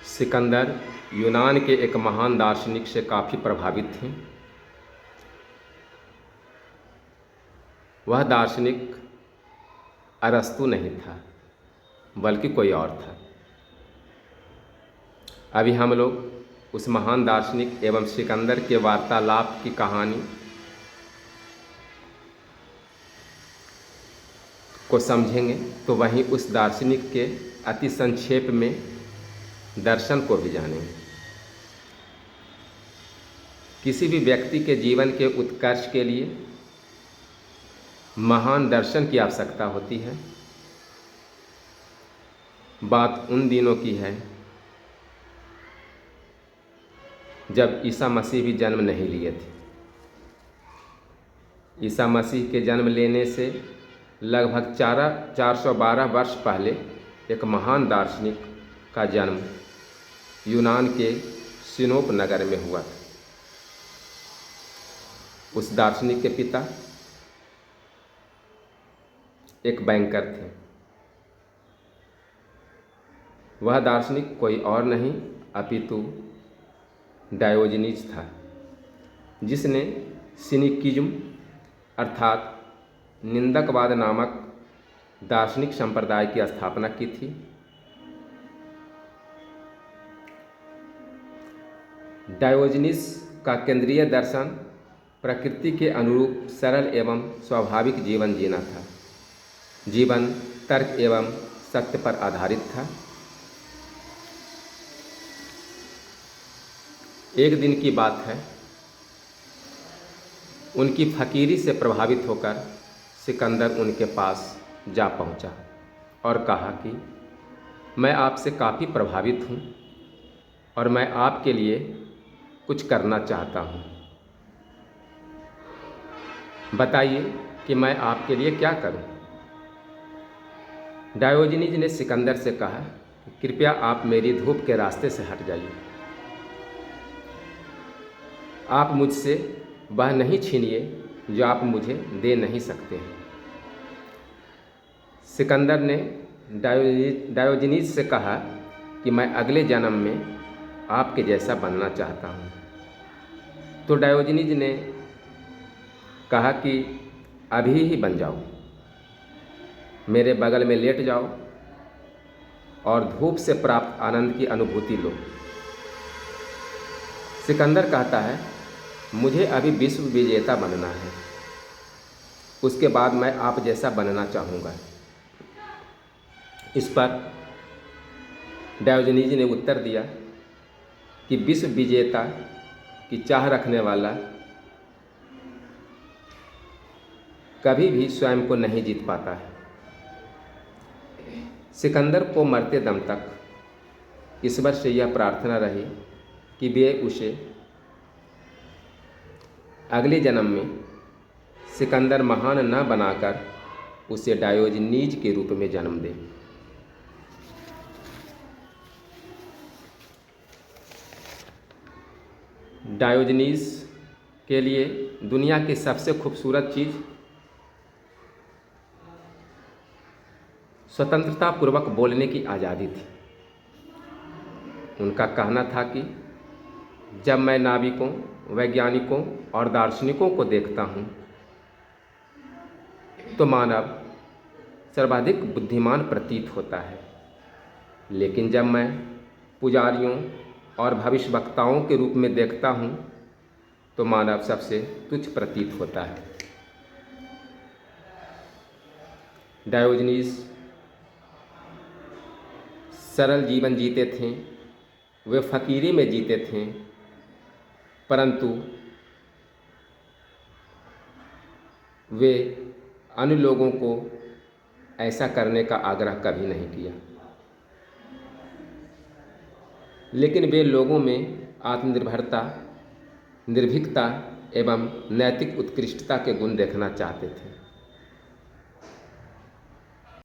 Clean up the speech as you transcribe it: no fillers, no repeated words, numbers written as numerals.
सिकंदर यूनान के एक महान दार्शनिक से काफ़ी प्रभावित थे। वह दार्शनिक अरस्तु नहीं था, बल्कि कोई और था। अभी हम लोग उस महान दार्शनिक एवं सिकंदर के वार्तालाप की कहानी को समझेंगे, तो वहीं उस दार्शनिक के अति संक्षेप में दर्शन को भी जानेंगे। किसी भी व्यक्ति के जीवन के उत्कर्ष के लिए महान दर्शन की आवश्यकता होती है। बात उन दिनों की है जब ईसा मसीह भी जन्म नहीं लिए थे। ईसा मसीह के जन्म लेने से लगभग 412 वर्ष पहले एक महान दार्शनिक का जन्म यूनान के सिनोप नगर में हुआ था। उस दार्शनिक के पिता एक बैंकर थे। वह दार्शनिक कोई और नहीं अपितु डायोजनीज था, जिसने सिनिकिज्म अर्थात निंदकवाद नामक दार्शनिक संप्रदाय की स्थापना की थी। डायोजनीज का केंद्रीय दर्शन प्रकृति के अनुरूप सरल एवं स्वाभाविक जीवन जीना था। जीवन तर्क एवं सत्य पर आधारित था। एक दिन की बात है, उनकी फकीरी से प्रभावित होकर सिकंदर उनके पास जा पहुंचा और कहा कि मैं आपसे काफ़ी प्रभावित हूं और मैं आपके लिए कुछ करना चाहता हूं। बताइए कि मैं आपके लिए क्या करूं। डायोजनीज ने सिकंदर से कहा कि कृपया आप मेरी धूप के रास्ते से हट जाइए। आप मुझसे वह नहीं छीनिए जो आप मुझे दे नहीं सकते हैं। सिकंदर ने डायोजनीज से कहा कि मैं अगले जन्म में आपके जैसा बनना चाहता हूँ। तो डायोजनीज ने कहा कि अभी ही बन जाओ, मेरे बगल में लेट जाओ और धूप से प्राप्त आनंद की अनुभूति लो। सिकंदर कहता है, मुझे अभी विश्व विजेता बनना है, उसके बाद मैं आप जैसा बनना चाहूँगा। इस पर डायोजनीज ने उत्तर दिया कि विश्व विजेता की चाह रखने वाला कभी भी स्वयं को नहीं जीत पाता है। सिकंदर को मरते दम तक ईश्वर से यह प्रार्थना रही कि वे उसे अगले जन्म में सिकंदर महान न बनाकर उसे डायोजनीज के रूप में जन्म दे। डायोजनीज के लिए दुनिया की सबसे खूबसूरत चीज़ स्वतंत्रता पूर्वक बोलने की आज़ादी थी। उनका कहना था कि जब मैं नाविकों, वैज्ञानिकों और दार्शनिकों को देखता हूँ तो मानव सर्वाधिक बुद्धिमान प्रतीत होता है, लेकिन जब मैं पुजारियों और भविष्यवक्ताओं के रूप में देखता हूँ तो मानव सबसे तुच्छ प्रतीत होता है। डायोजनीज सरल जीवन जीते थे, वे फकीरी में जीते थे, परंतु वे अन्य लोगों को ऐसा करने का आग्रह कभी नहीं किया। लेकिन वे लोगों में आत्मनिर्भरता, निर्भीकता एवं नैतिक उत्कृष्टता के गुण देखना चाहते थे।